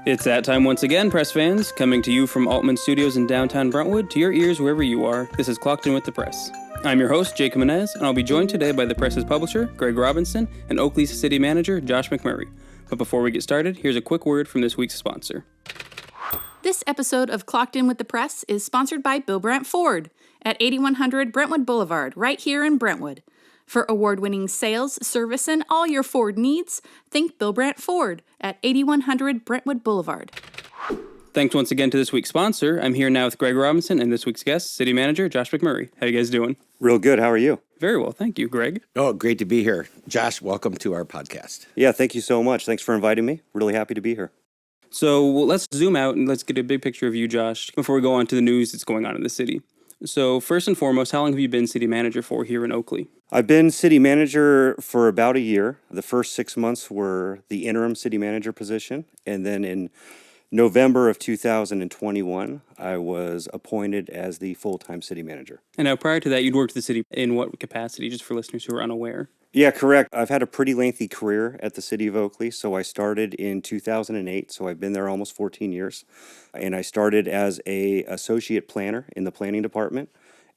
It's that time once again, press fans, coming to you from Altman Studios in downtown Brentwood, to your ears wherever you are. This is Clocked In with the Press. I'm your host, Jake Menez, and I'll be joined today by the Press's publisher, Greg Robinson, and Oakley's city manager, Josh McMurray. But before we get started, here's a quick word from this week's sponsor. This episode of Clocked In with the Press is sponsored by Bill Brandt Ford at 8100 Brentwood Boulevard, right here in Brentwood. For award-winning sales, service, and all your Ford needs, think Bill Brandt Ford at 8100 Brentwood Boulevard. Thanks once again to this week's sponsor. I'm here now with Greg Robinson and this week's guest, city manager Josh McMurray. How you guys doing? Real good. How are you? Very well, thank you, Greg. Oh, great to be here. Josh, welcome to our podcast. Yeah, thank you so much. Thanks for inviting me. Really happy to be here. So let's zoom out and let's get a big picture of you, Josh, before we go on to the news that's going on in the city. So first and foremost, how long have you been city manager for here in Oakley? I've been city manager for about a year. The first 6 months were the interim city manager position. And then in November of 2021, I was appointed as the full-time city manager. And now prior to that, you'd worked at the city in what capacity, just for listeners who are unaware? Yeah, correct. I've had a pretty lengthy career at the city of Oakley. So I started in 2008. So I've been there almost 14 years. And I started as an associate planner in the planning department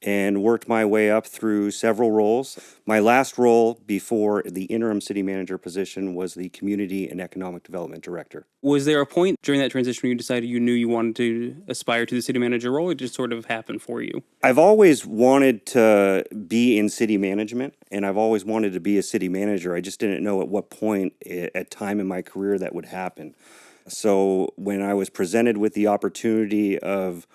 and worked my way up through several roles. My last role before the interim city manager position was the community and economic development director. Was there a point during that transition where you decided you knew you wanted to aspire to the city manager role? It just sort of happened for you? I've always wanted to be in city management, and I've always wanted to be a city manager. I just didn't know at what point at time in my career that would happen. So when I was presented with the opportunity of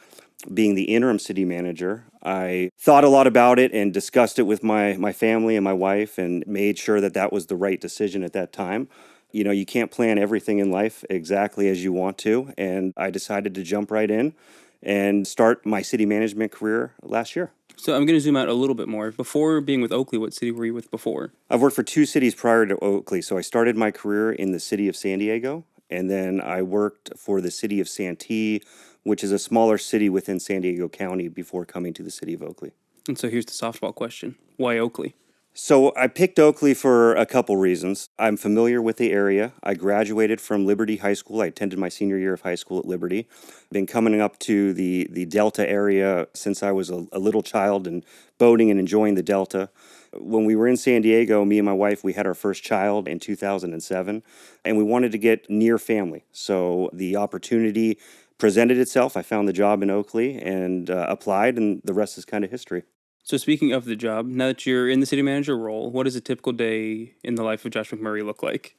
being the interim city manager, I thought a lot about it and discussed it with my family and my wife and made sure that that was the right decision at that time. You know, you can't plan everything in life exactly as you want to, and I decided to jump right in and start my city management career last year. So I'm going to zoom out a little bit more. Before being with Oakley, what city were you with before? I've worked for two cities prior to Oakley. So I started my career in the city of San Diego, and then I worked for the city of Santee, which is a smaller city within San Diego County, before coming to the city of Oakley. And so here's the softball question. Why Oakley? So I picked Oakley for a couple reasons. I'm familiar with the area. I graduated from Liberty High School. I attended my senior year of high school at Liberty. Been coming up to the Delta area since I was a little child and boating and enjoying the Delta. When we were in San Diego, me and my wife, we had our first child in 2007, and we wanted to get near family. So the opportunity presented itself. I found the job in Oakley and applied, and the rest is kind of history. So speaking of the job, now that you're in the city manager role, what does a typical day in the life of Josh McMurray look like?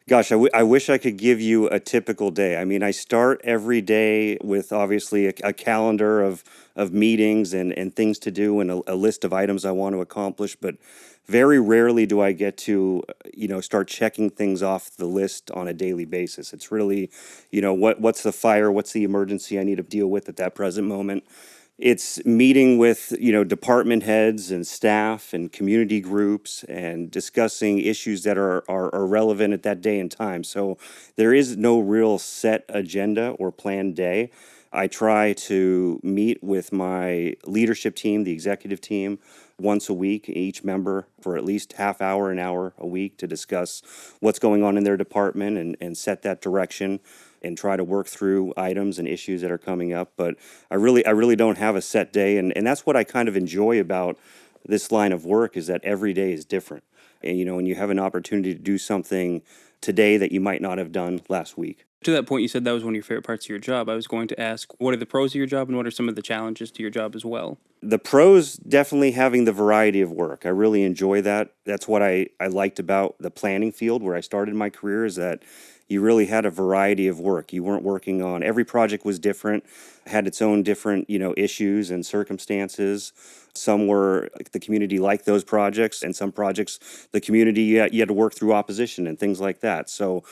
Gosh, I wish I could give you a typical day. I mean, I start every day with obviously a calendar of meetings and things to do and a list of items I want to accomplish, but very rarely do I get to, start checking things off the list on a daily basis. It's really, what's the fire, what's the emergency I need to deal with at that present moment. It's meeting with, department heads and staff and community groups and discussing issues that are relevant at that day and time. So there is no real set agenda or planned day. I try to meet with my leadership team, the executive team, once a week, each member for at least an hour a week to discuss what's going on in their department and set that direction and try to work through items and issues that are coming up. But I really don't have a set day. And that's what I kind of enjoy about this line of work is that every day is different. And, when you have an opportunity to do something today that you might not have done last week. To that point, you said that was one of your favorite parts of your job. I was going to ask, what are the pros of your job and what are some of the challenges to your job as well? The pros, definitely having the variety of work. I really enjoy that. That's what I liked about the planning field where I started my career, is that you really had a variety of work. You weren't working on, every project was different, had its own different, issues and circumstances. Some were, the community liked those projects, and some projects, the community, you had to work through opposition and things like that. So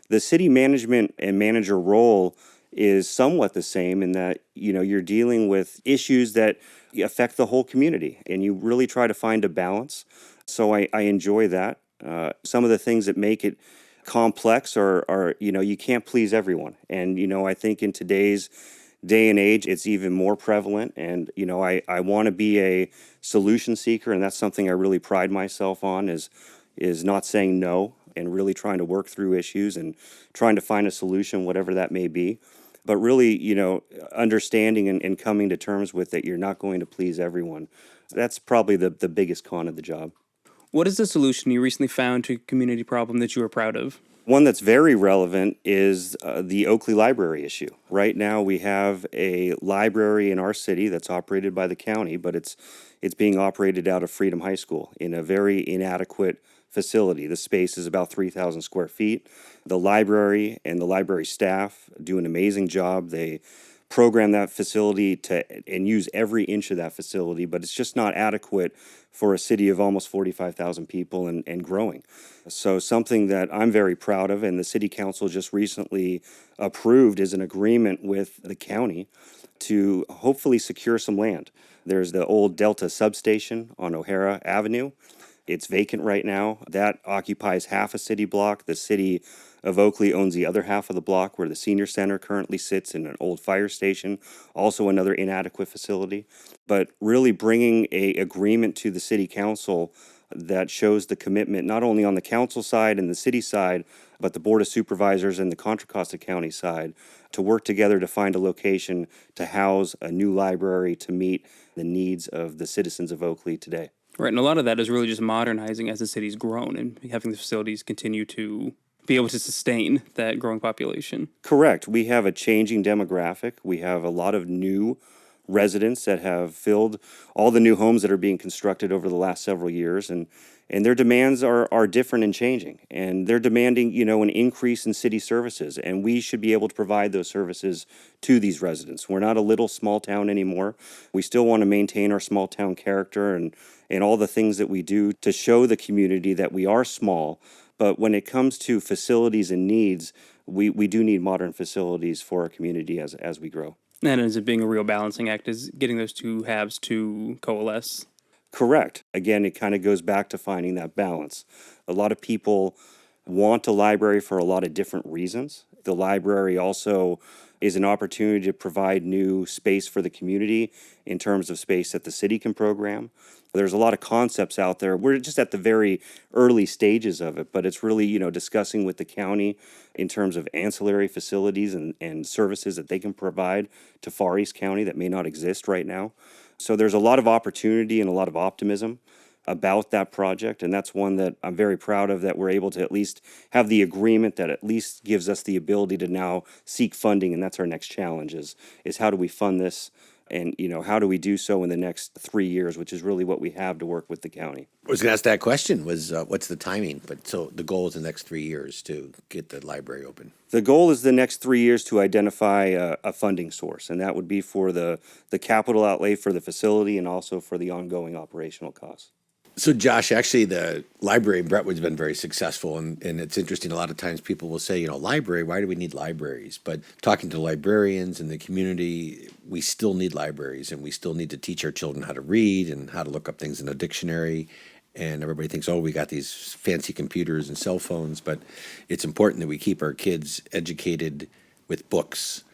the city management and manager role is somewhat the same in that, you're dealing with issues that affect the whole community, and you really try to find a balance. So I enjoy that. Some of the things that make it complex are you can't please everyone. And, I think in today's day and age, it's even more prevalent. And, I want to be a solution seeker, and that's something I really pride myself on is not saying no. and really trying to work through issues and trying to find a solution, whatever that may be. But really, understanding and coming to terms with that you're not going to please everyone. That's probably the biggest con of the job. What is the solution you recently found to a community problem that you are proud of? One that's very relevant is the Oakley Library issue. Right now we have a library in our city that's operated by the county, but it's being operated out of Freedom High School in a very inadequate facility. The space is about 3,000 square feet. The library and the library staff do an amazing job. They program that facility and use every inch of that facility, but it's just not adequate for a city of almost 45,000 people and growing. So something that I'm very proud of, and the city council just recently approved, is an agreement with the county to hopefully secure some land. There's the old Delta substation on O'Hara Avenue. It's vacant right now. That occupies half a city block. The city of Oakley owns the other half of the block where the senior center currently sits in an old fire station, also another inadequate facility. But really bringing an agreement to the city council that shows the commitment not only on the council side and the city side, but the Board of Supervisors and the Contra Costa County side to work together to find a location to house a new library to meet the needs of the citizens of Oakley today. Right, and a lot of that is really just modernizing as the city's grown and having the facilities continue to be able to sustain that growing population. Correct. We have a changing demographic. We have a lot of new residents that have filled all the new homes that are being constructed over the last several years, and their demands are different and changing. And they're demanding, an increase in city services, and we should be able to provide those services to these residents. We're not a little small town anymore. We still want to maintain our small town character and all the things that we do to show the community that we are small. But when it comes to facilities and needs, we do need modern facilities for our community as we grow. And ends up being a real balancing act is getting those two halves to coalesce. Correct. Again, it kind of goes back to finding that balance. A lot of people want a library for a lot of different reasons. The library also is an opportunity to provide new space for the community in terms of space that the city can program. There's a lot of concepts out there. We're just at the very early stages of it, but it's really, discussing with the county in terms of ancillary facilities and services that they can provide to Far East County that may not exist right now. So there's a lot of opportunity and a lot of optimism about that project, and that's one that I'm very proud of, that we're able to at least have the agreement that at least gives us the ability to now seek funding, and that's our next challenge is how do we fund this, and how do we do so in the next 3 years, which is really what we have to work with the county. I was going to ask that question, was what's the timing? But so the goal is the next 3 years to get the library open. The goal is the next 3 years to identify a funding source, and that would be for the capital outlay for the facility and also for the ongoing operational costs. So, Josh, actually, the library in Brentwood's been very successful, and it's interesting. A lot of times people will say, library, why do we need libraries? But talking to librarians in the community, we still need libraries, and we still need to teach our children how to read and how to look up things in a dictionary. And everybody thinks, we got these fancy computers and cell phones, but it's important that we keep our kids educated with books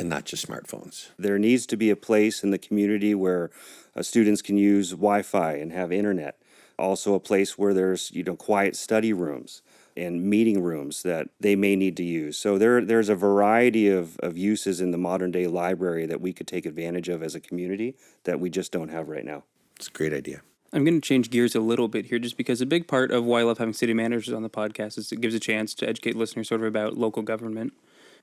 and not just smartphones. There needs to be a place in the community where students can use Wi-Fi and have internet. Also a place where there's, quiet study rooms and meeting rooms that they may need to use. So there's a variety of uses in the modern day library that we could take advantage of as a community that we just don't have right now. It's a great idea. I'm going to change gears a little bit here just because a big part of why I love having city managers on the podcast is it gives a chance to educate listeners sort of about local government.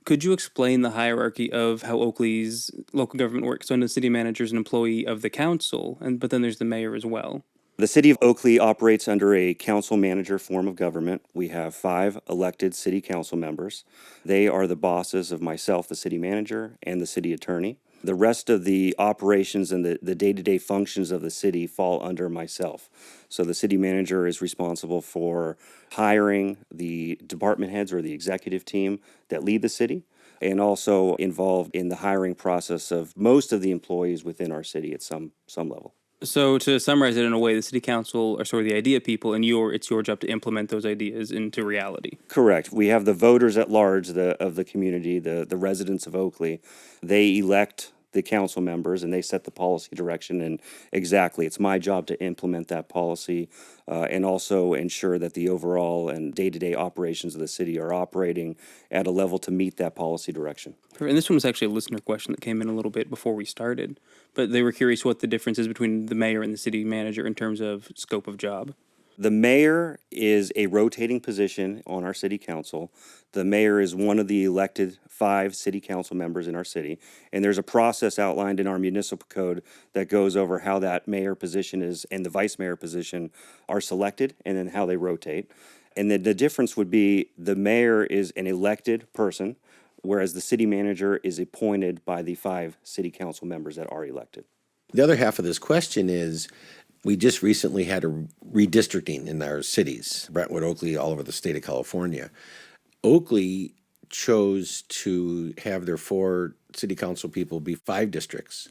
Could you explain the hierarchy of how Oakley's local government works? So the city manager is an employee of the council, but then there's the mayor as well. The city of Oakley operates under a council manager form of government. We have 5 elected city council members. They are the bosses of myself, the city manager, and the city attorney. The rest of the operations and the day-to-day functions of the city fall under myself. So the city manager is responsible for hiring the department heads or the executive team that lead the city, and also involved in the hiring process of most of the employees within our city at some level. So to summarize it in a way, the city council are sort of the idea people, and it's your job to implement those ideas into reality. Correct. We have the voters at large of the community, the residents of Oakley. They elect the council members, and they set the policy direction. And exactly, it's my job to implement that policy and also ensure that the overall and day-to-day operations of the city are operating at a level to meet that policy direction. And this one was actually a listener question that came in a little bit before we started, but they were curious what the difference is between the mayor and the city manager in terms of scope of job. The mayor is a rotating position on our city council. The mayor is one of the elected 5 city council members in our city, and there's a process outlined in our municipal code that goes over how that mayor position is and the vice mayor position are selected and then how they rotate. And then the difference would be the mayor is an elected person, whereas the city manager is appointed by the 5 city council members that are elected. The other half of this question is, we just recently had a redistricting in our cities, Brentwood, Oakley, all over the state of California. Oakley chose to have their 4 city council people be 5 districts.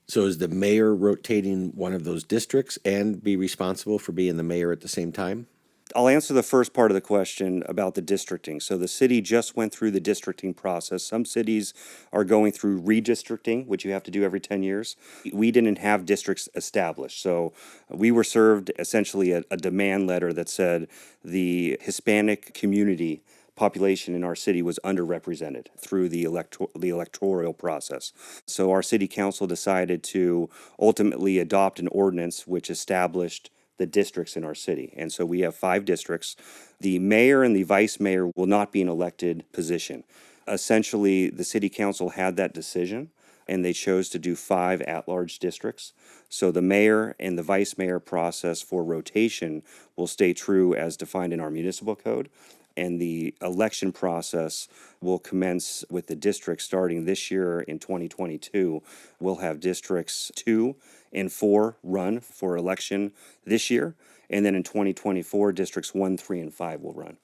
So is the mayor rotating one of those districts and be responsible for being the mayor at the same time? I'll answer the first part of the question about the districting. So the city just went through the districting process. Some cities are going through redistricting, which you have to do every 10 years. We didn't have districts established. So we were served essentially a demand letter that said the Hispanic community population in our city was underrepresented through the electoral process. So our city council decided to ultimately adopt an ordinance which established the districts in our city. And so we have 5 districts. The mayor and the vice mayor will not be an elected position. Essentially, the city council had that decision, and they chose to do 5 at-large districts. So the mayor and the vice mayor process for rotation will stay true as defined in our municipal code. And the election process will commence with the districts starting this year in 2022. We'll have districts 2 and 4 run for election this year. And then in 2024, districts 1, 3, and 5 will run.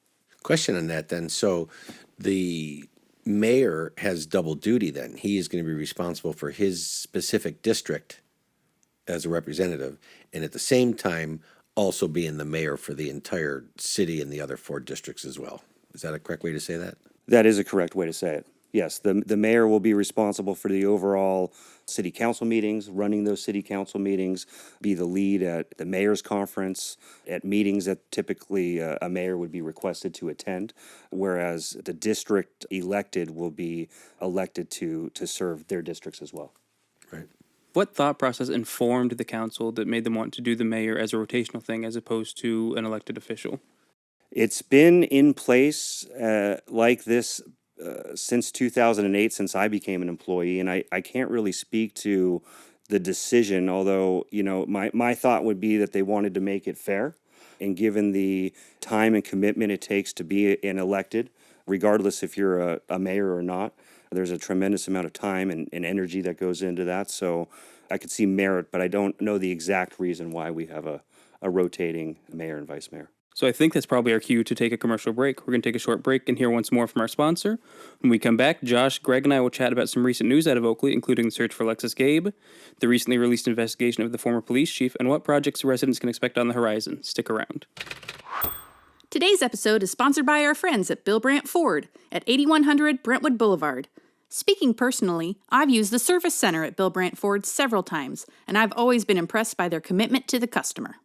Question on that then. So the mayor has double duty then. He is going to be responsible for his specific district as a representative, and at the same time also being the mayor for the entire city and the other 4 districts as well. Is that a correct way to say that? That is a correct way to say it. Yes, the mayor will be responsible for the overall city council meetings, running those city council meetings, be the lead at the mayor's conference, at meetings that typically a mayor would be requested to attend, whereas the district elected will be elected to serve their districts as well. Right. What thought process informed the council that made them want to do the mayor as a rotational thing as opposed to an elected official? It's been in place like this since 2008, since I became an employee, and I can't really speak to the decision, although, my thought would be that they wanted to make it fair, and given the time and commitment it takes to be an elected, regardless if you're a mayor or not, there's a tremendous amount of time and energy that goes into that, so I could see merit, but I don't know the exact reason why we have a rotating mayor and vice mayor. So I think that's probably our cue to take a commercial break. We're going to take a short break and hear once more from our sponsor. When we come back, Josh, Greg, and I will chat about some recent news out of Oakley, including the search for Alexis Gabe, the recently released investigation of the former police chief, and what projects residents can expect on the horizon. Stick around. Today's episode is sponsored by our friends at Bill Brandt Ford at 8100 Brentwood Boulevard. Speaking personally, I've used the service center at Bill Brandt Ford several times, and I've always been impressed by their commitment to the customer.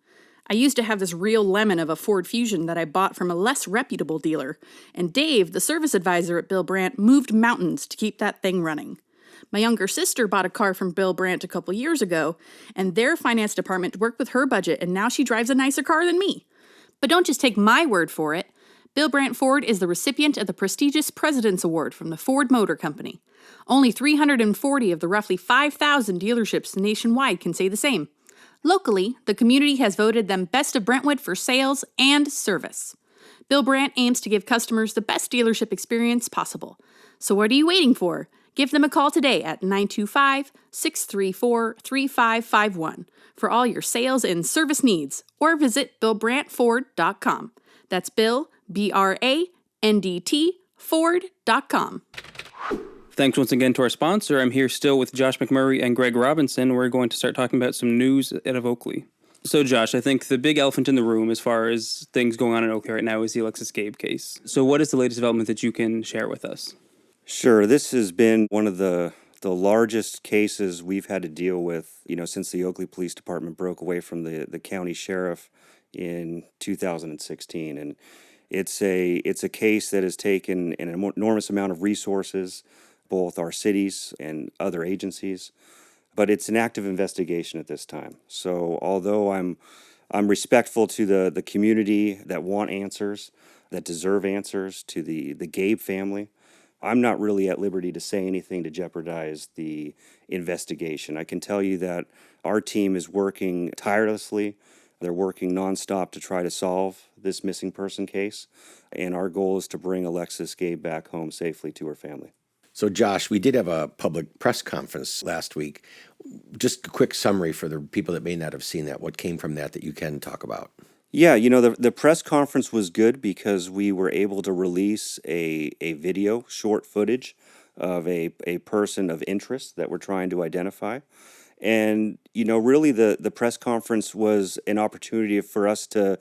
I used to have this real lemon of a Ford Fusion that I bought from a less reputable dealer, and Dave, the service advisor at Bill Brandt, moved mountains to keep that thing running. My younger sister bought a car from Bill Brandt a couple years ago, and their finance department worked with her budget, and now she drives a nicer car than me. But don't just take my word for it. Bill Brandt Ford is the recipient of the prestigious President's Award from the Ford Motor Company. Only 340 of the roughly 5,000 dealerships nationwide can say the same. Locally, the community has voted them Best of Brentwood for sales and service. Bill Brandt aims to give customers the best dealership experience possible. So what are you waiting for? Give them a call today at 925-634-3551 for all your sales and service needs, or visit BillBrandtFord.com. That's Bill, BRANDT, Ford.com. Thanks once again to our sponsor. I'm here still with Josh McMurray and Greg Robinson. We're going to start talking about some news out of Oakley. So, Josh, I think the big elephant in the room as far as things going on in Oakley right now is the Alexis Gabe case. So what is the latest development that you can share with us? Sure. This has been one of the the largest cases we've had to deal with, since the Oakley Police Department broke away from the county sheriff in 2016. And it's a case that has taken an enormous amount of resources, both our cities and other agencies, but it's an active investigation at this time. So although I'm respectful to the community that want answers, that deserve answers, to the Gabe family, I'm not really at liberty to say anything to jeopardize the investigation. I can tell you that our team is working tirelessly. They're working nonstop to try to solve this missing person case, and our goal is to bring Alexis Gabe back home safely to her family. So, Josh, we did have a public press conference last week. Just a quick summary for the people that may not have seen that. What came from that you can talk about? Yeah, the press conference was good because we were able to release a video, short footage of a person of interest that we're trying to identify. And, really the press conference was an opportunity for us to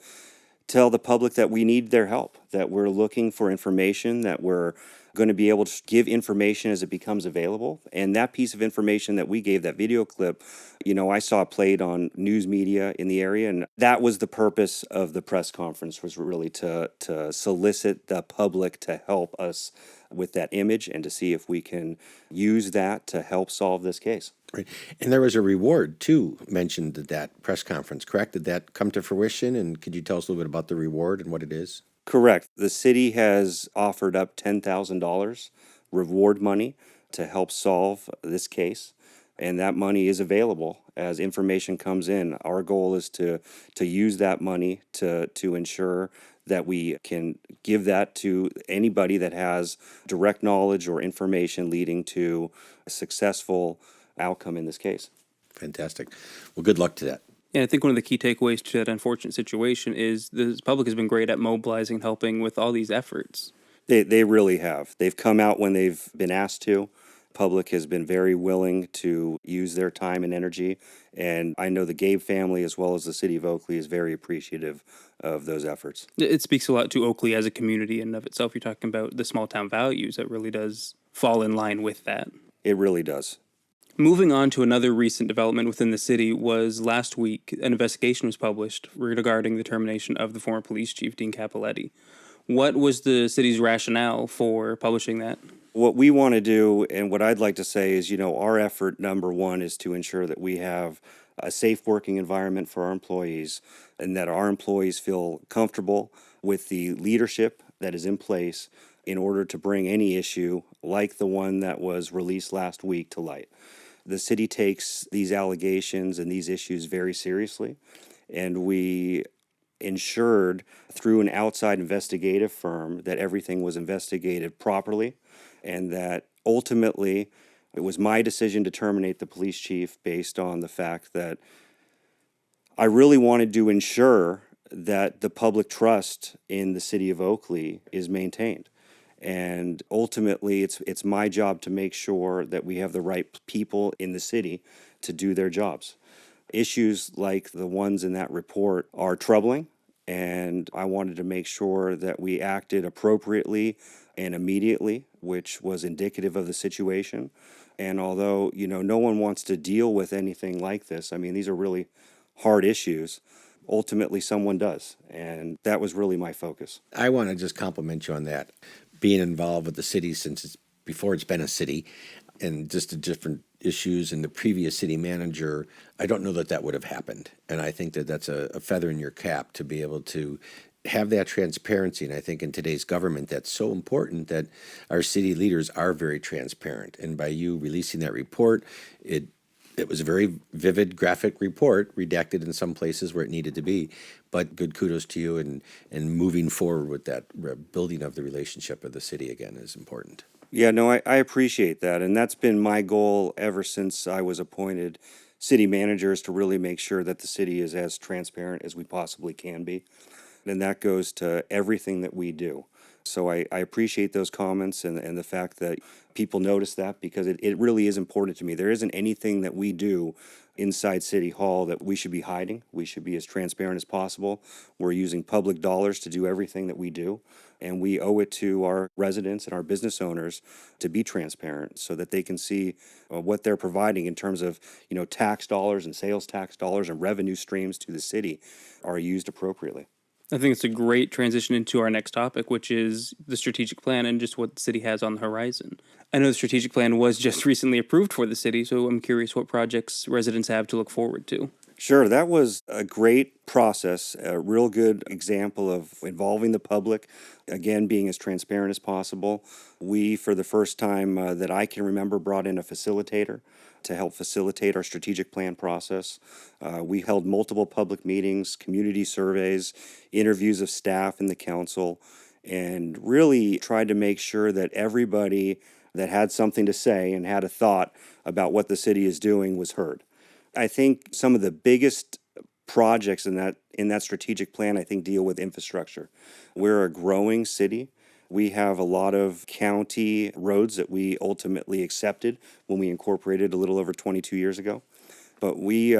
tell the public that we need their help, that we're looking for information, that we're going to be able to give information as it becomes available. And that piece of information that we gave, that video clip, I saw played on news media in the area. And that was the purpose of the press conference, was really to solicit the public to help us with that image and to see if we can use that to help solve this case. Right. And there was a reward, too, mentioned at that press conference, correct? Did that come to fruition? And could you tell us a little bit about the reward and what it is? Correct. The city has offered up $10,000 reward money to help solve this case, and that money is available as information comes in. Our goal is to use that money to ensure that we can give that to anybody that has direct knowledge or information leading to a successful outcome in this case. Fantastic. Well, good luck to that. And I think one of the key takeaways to that unfortunate situation is the public has been great at mobilizing and helping with all these efforts. They really have. They've come out when they've been asked to. Public has been very willing to use their time and energy. And I know the Gabe family, as well as the city of Oakley, is very appreciative of those efforts. It speaks a lot to Oakley as a community in and of itself. You're talking about the small town values that really does fall in line with that. It really does. Moving on to another recent development within the city was last week, an investigation was published regarding the termination of the former police chief, Dean Capoletti. What was the city's rationale for publishing that? What we want to do, and what I'd like to say is, our effort, number one, is to ensure that we have a safe working environment for our employees and that our employees feel comfortable with the leadership that is in place in order to bring any issue like the one that was released last week to light. The city takes these allegations and these issues very seriously, and we ensured through an outside investigative firm that everything was investigated properly, and that ultimately it was my decision to terminate the police chief based on the fact that I really wanted to ensure that the public trust in the city of Oakley is maintained. And ultimately, it's my job to make sure that we have the right people in the city to do their jobs. Issues like the ones in that report are troubling, and I wanted to make sure that we acted appropriately and immediately, which was indicative of the situation. And although, no one wants to deal with anything like this, I mean, these are really hard issues. Ultimately, someone does, and that was really my focus. I want to just compliment you on that. Being involved with the city since before it's been a city, and just the different issues and the previous city manager, I don't know that would have happened. And I think that that's a feather in your cap to be able to have that transparency. And I think in today's government, that's so important that our city leaders are very transparent. And by you releasing that report, it was a very vivid, graphic report, redacted in some places where it needed to be. But good kudos to you, and moving forward with that building of the relationship of the city again is important. Yeah, no, I appreciate that. And that's been my goal ever since I was appointed city manager, is to really make sure that the city is as transparent as we possibly can be. And that goes to everything that we do. So I appreciate those comments and the fact that people notice that, because it really is important to me. There isn't anything that we do inside City Hall that we should be hiding. We should be as transparent as possible. We're using public dollars to do everything that we do, and we owe it to our residents and our business owners to be transparent so that they can see what they're providing in terms of, tax dollars and sales tax dollars and revenue streams to the city are used appropriately. I think it's a great transition into our next topic, which is the strategic plan and just what the city has on the horizon. I know the strategic plan was just recently approved for the city, so I'm curious what projects residents have to look forward to. Sure, that was a great process, a real good example of involving the public, again, being as transparent as possible. We, for the first time that I can remember, brought in a facilitator to help facilitate our strategic plan process. We held multiple public meetings, community surveys, interviews of staff in the council, and really tried to make sure that everybody that had something to say and had a thought about what the city is doing was heard. I think some of the biggest projects in that strategic plan, I think, deal with infrastructure. We're a growing city. We have a lot of county roads that we ultimately accepted when we incorporated a little over 22 years ago. But we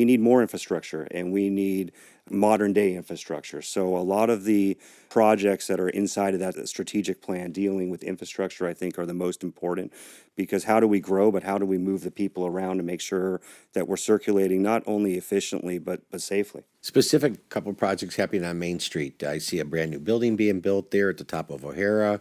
need more infrastructure, and we need modern day infrastructure. So a lot of the projects that are inside of that strategic plan dealing with infrastructure, I think, are the most important, because how do we grow, but how do we move the people around to make sure that we're circulating not only efficiently, but safely? Specific couple projects happening on Main Street. I see a brand new building being built there at the top of O'Hara.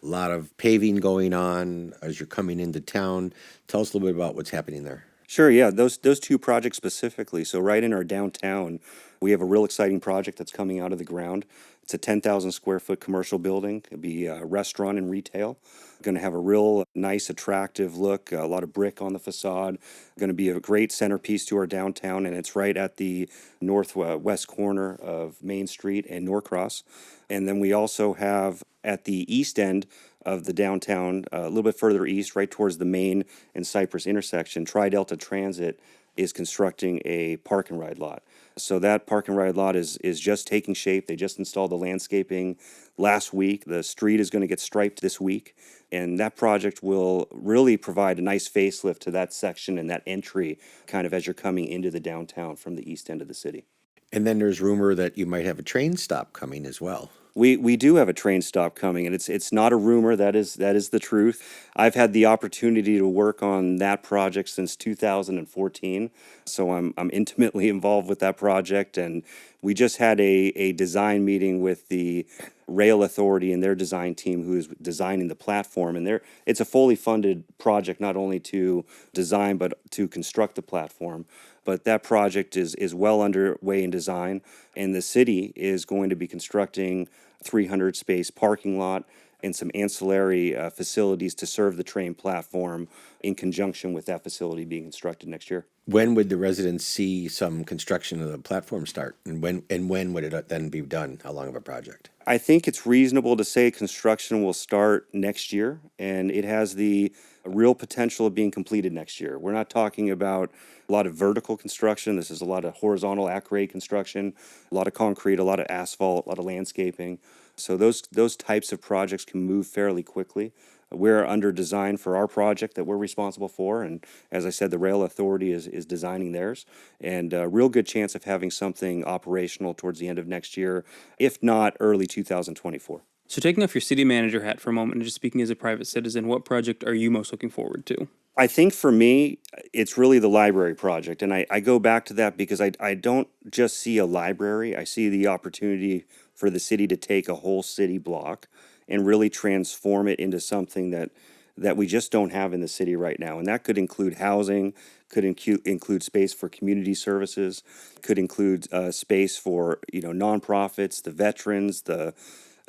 A lot of paving going on as you're coming into town. Tell us a little bit about what's happening there. Sure, yeah, those two projects specifically. So right in our downtown, we have a real exciting project that's coming out of the ground. It's a 10,000 square foot commercial building. It'll be a restaurant and retail. Going to have a real nice, attractive look, a lot of brick on the facade. Going to be a great centerpiece to our downtown, and it's right at the northwest corner of Main Street and Norcross. And then we also have at the east end of the downtown, a little bit further east, right towards the Main and Cypress intersection, Tri-Delta Transit is constructing a park and ride lot. So that park and ride lot is just taking shape. They just installed the landscaping last week. The street is going to get striped this week, and that project will really provide a nice facelift to that section and that entry kind of as you're coming into the downtown from the east end of the city. And then there's rumor that you might have a train stop coming as well. We do have a train stop coming, and it's not a rumor. That is the truth. I've had the opportunity to work on that project since 2014, so I'm intimately involved with that project. And we just had a design meeting with the Rail Authority and their design team, who is designing the platform. And it's a fully funded project, not only to design but to construct the platform. But that project is well underway in design, and the city is going to be constructing 300 space parking lot and some ancillary facilities to serve the train platform in conjunction with that facility being constructed next year. When would the residents see some construction of the platform start, and when would it then be done? How long of a project? I think it's reasonable to say construction will start next year, and it has the real potential of being completed next year. We're not talking about a lot of vertical construction. This is a lot of horizontal at-grade construction, a lot of concrete, a lot of asphalt, a lot of landscaping. So those types of projects can move fairly quickly. We're under design for our project that we're responsible for, and as I said, the Rail Authority is designing theirs, and a real good chance of having something operational towards the end of next year, if not early 2024. So taking off your city manager hat for a moment and just speaking as a private citizen, what project are you most looking forward to? I think for me, it's really the library project, and I go back to that because I don't just see a library. I see the opportunity for the city to take a whole city block and really transform it into something that we just don't have in the city right now. And that could include housing, could include space for community services, could include space for nonprofits, the veterans, the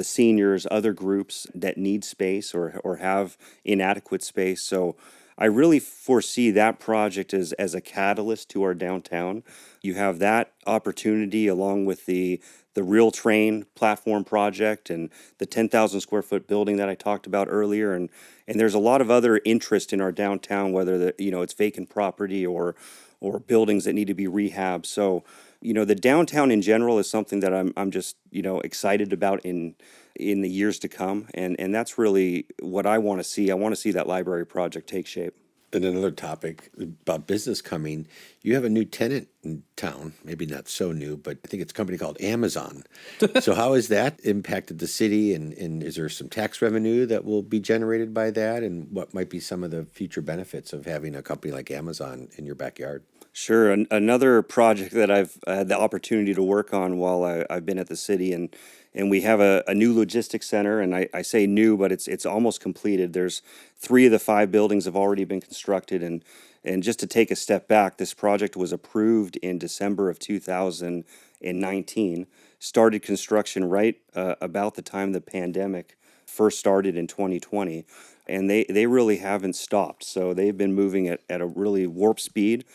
seniors, other groups that need space or have inadequate space. So I really foresee that project as a catalyst to our downtown. You have that opportunity along with the Real Train platform project and the 10,000 square foot building that I talked about earlier. And there's a lot of other interest in our downtown, whether it's vacant property or buildings that need to be rehabbed. So The downtown in general is something that I'm just, excited about in the years to come. And that's really what I want to see. I want to see that library project take shape. And another topic about business coming, you have a new tenant in town, maybe not so new, but I think it's a company called Amazon. So how has that impacted the city, and is there some tax revenue that will be generated by that, and what might be some of the future benefits of having a company like Amazon in your backyard? Sure. Another project that I've had the opportunity to work on while I've been at the city, and we have a new logistics center, and I say new, but it's almost completed. There's 3 of the 5 buildings have already been constructed, and just to take a step back, this project was approved in December of 2019, started construction right about the time the pandemic first started in 2020, and they really haven't stopped. So they've been moving at a really warp speed,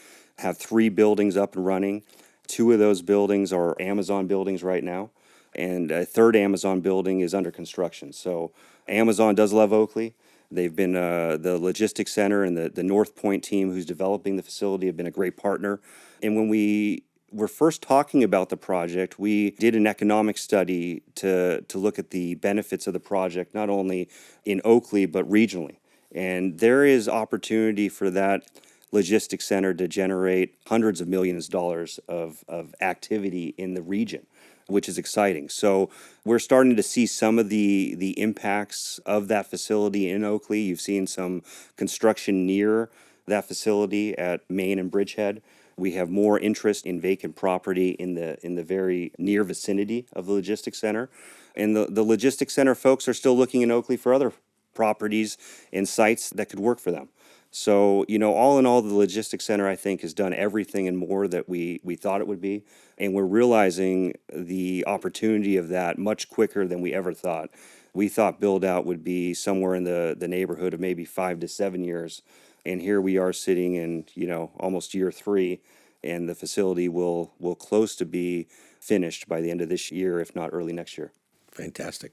have 3 buildings up and running. 2 of those buildings are Amazon buildings right now, and a third Amazon building is under construction. So Amazon does love Oakley. They've been the logistics center and the North Point team who's developing the facility have been a great partner. And when we were first talking about the project, we did an economic study to look at the benefits of the project, not only in Oakley, but regionally. And there is opportunity for that logistics center to generate hundreds of millions of dollars of activity in the region, which is exciting. So we're starting to see some of the impacts of that facility in Oakley. You've seen some construction near that facility at Main and Bridgehead. We have more interest in vacant property in the very near vicinity of the logistics center. And the logistics center folks are still looking in Oakley for other properties and sites that could work for them. So, all in all, the logistics center, I think, has done everything and more that we thought it would be. And we're realizing the opportunity of that much quicker than we ever thought. We thought build out would be somewhere in the neighborhood of maybe 5 to 7 years. And here we are sitting in, almost year 3, and the facility will close to be finished by the end of this year, if not early next year. Fantastic.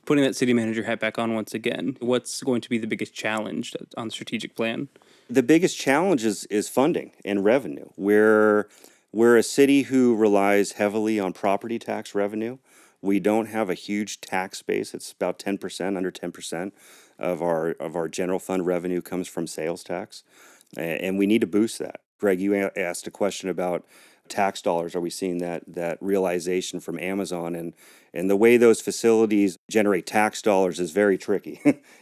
Putting that city manager hat back on once again, what's going to be the biggest challenge on the strategic plan? The biggest challenge is funding and revenue. We're a city who relies heavily on property tax revenue. We don't have a huge tax base. It's about 10%, under 10% of our general fund revenue comes from sales tax, and we need to boost that. Greg, you asked a question about tax dollars. Are we seeing that realization from Amazon? And the way those facilities generate tax dollars is very tricky.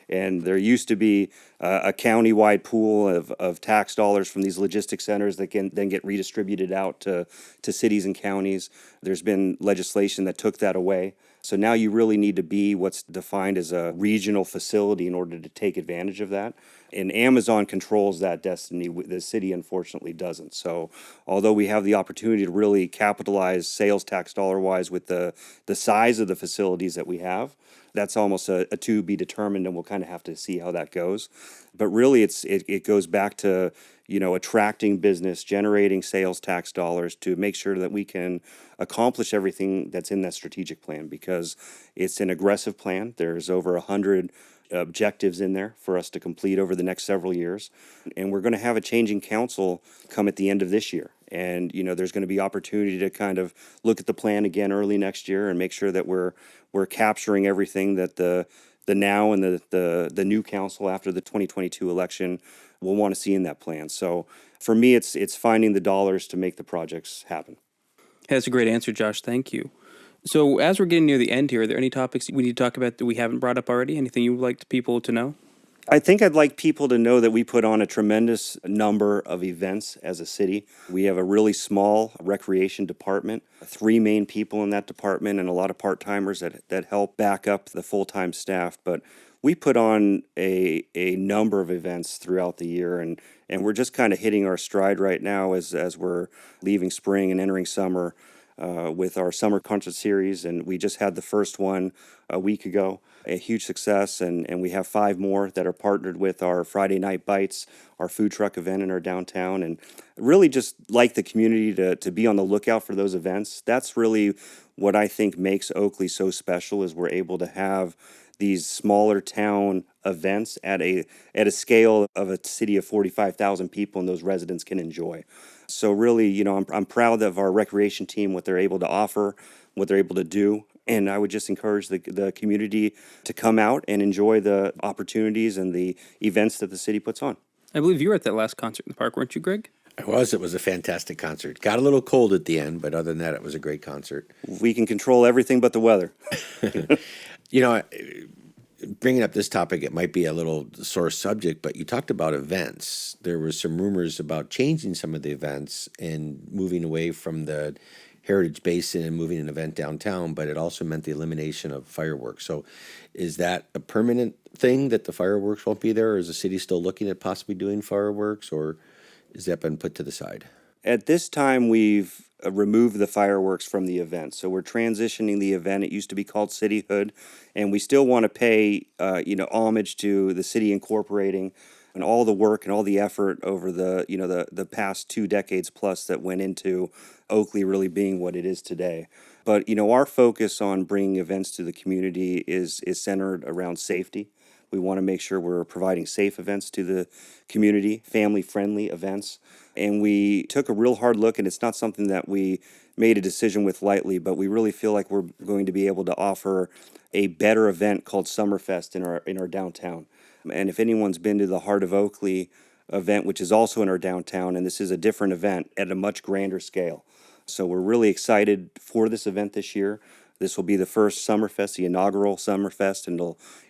And there used to be a county-wide pool of tax dollars from these logistics centers that can then get redistributed out to cities and counties. There's been legislation that took that away. So now you really need to be what's defined as a regional facility in order to take advantage of that. And Amazon controls that destiny. The city, unfortunately, doesn't. So although we have the opportunity to really capitalize sales tax dollar-wise with the size of the facilities that we have, that's almost a to be determined, and we'll kind of have to see how that goes. But really, it goes back to attracting business, generating sales tax dollars to make sure that we can accomplish everything that's in that strategic plan, because it's an aggressive plan. There's over 100 objectives in there for us to complete over the next several years. And we're going to have a changing council come at the end of this year. And, there's going to be opportunity to kind of look at the plan again early next year and make sure that we're capturing everything that the now and the new council after the 2022 election will want to see in that plan. So for me, it's finding the dollars to make the projects happen. That's a great answer, Josh. Thank you. So as we're getting near the end here, are there any topics we need to talk about that we haven't brought up already? Anything you would like people to know? I think I'd like people to know that we put on a tremendous number of events as a city. We have a really small recreation department, 3 main people in that department, and a lot of part-timers that help back up the full-time staff. But we put on a number of events throughout the year, and we're just kind of hitting our stride right now as we're leaving spring and entering summer with our summer concert series. And we just had the first one a week ago, a huge success, and we have 5 more that are partnered with our Friday Night Bites, our food truck event in our downtown, and really just like the community to be on the lookout for those events. That's really what I think makes Oakley so special, is we're able to have these smaller town events at a scale of a city of 45,000 people, and those residents can enjoy. So really, I'm proud of our recreation team, what they're able to offer, what they're able to do. And I would just encourage the community to come out and enjoy the opportunities and the events that the city puts on. I believe you were at that last concert in the park, weren't you, Greg? It was a fantastic concert. Got a little cold at the end, but other than that, it was a great concert. We can control everything but the weather. Bringing up this topic, it might be a little sore subject, but you talked about events. There were some rumors about changing some of the events and moving away from the Heritage Basin and moving an event downtown, but it also meant the elimination of fireworks. So is that a permanent thing, that the fireworks won't be there, or is the city still looking at possibly doing fireworks, or has that been put to the side? At this time, we've removed the fireworks from the event. So we're transitioning the event. It used to be called Cityhood, and we still want to pay, homage to the city incorporating and all the work and all the effort over the past 2 decades plus that went into Oakley really being what it is today. But, our focus on bringing events to the community is centered around safety. We want to make sure we're providing safe events to the community, family-friendly events. And we took a real hard look, and it's not something that we made a decision with lightly, but we really feel like we're going to be able to offer a better event called Summerfest in our downtown. And if anyone's been to the Heart of Oakley event, which is also in our downtown, and this is a different event at a much grander scale. So we're really excited for this event this year. This will be the first Summerfest, the inaugural Summerfest, and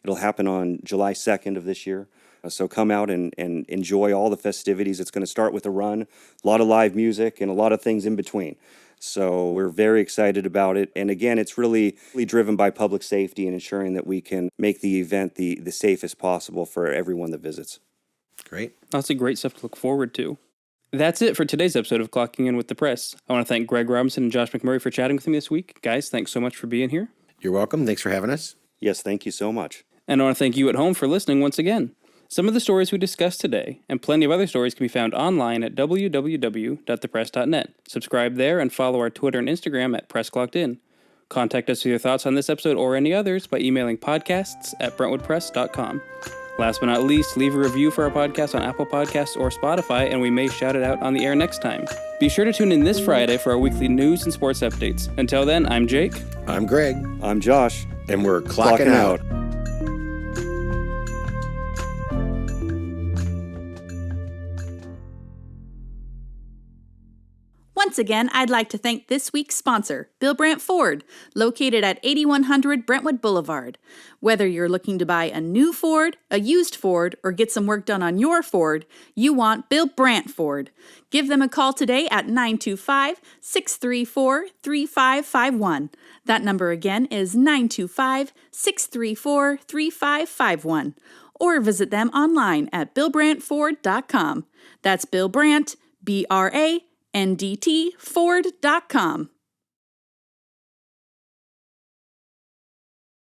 it'll happen on July 2nd of this year. So come out and enjoy all the festivities. It's going to start with a run, a lot of live music, and a lot of things in between. So we're very excited about it. And again, it's really driven by public safety and ensuring that we can make the event the safest possible for everyone that visits. Great. Lots of great stuff to look forward to. That's it for today's episode of Clocking In with the Press. I want to thank Greg Robinson and Josh McMurray for chatting with me this week. Guys, thanks so much for being here. You're welcome. Thanks for having us. Yes, thank you so much. And I want to thank you at home for listening once again. Some of the stories we discussed today, and plenty of other stories, can be found online at www.thepress.net. Subscribe there and follow our Twitter and Instagram at PressClockedIn. Contact us with your thoughts on this episode or any others by emailing podcasts@brentwoodpress.com. Last but not least, leave a review for our podcast on Apple Podcasts or Spotify, and we may shout it out on the air next time. Be sure to tune in this Friday for our weekly news and sports updates. Until then, I'm Jake. I'm Greg. I'm Josh. And we're clocking out. Once again, I'd like to thank this week's sponsor, Bill Brandt Ford, located at 8100 Brentwood Boulevard. Whether you're looking to buy a new Ford, a used Ford, or get some work done on your Ford, you want Bill Brandt Ford. Give them a call today at 925-634-3551. That number again is 925-634-3551. Or visit them online at BillBrandtFord.com. That's Bill Brandt, BRANDT Ford.com.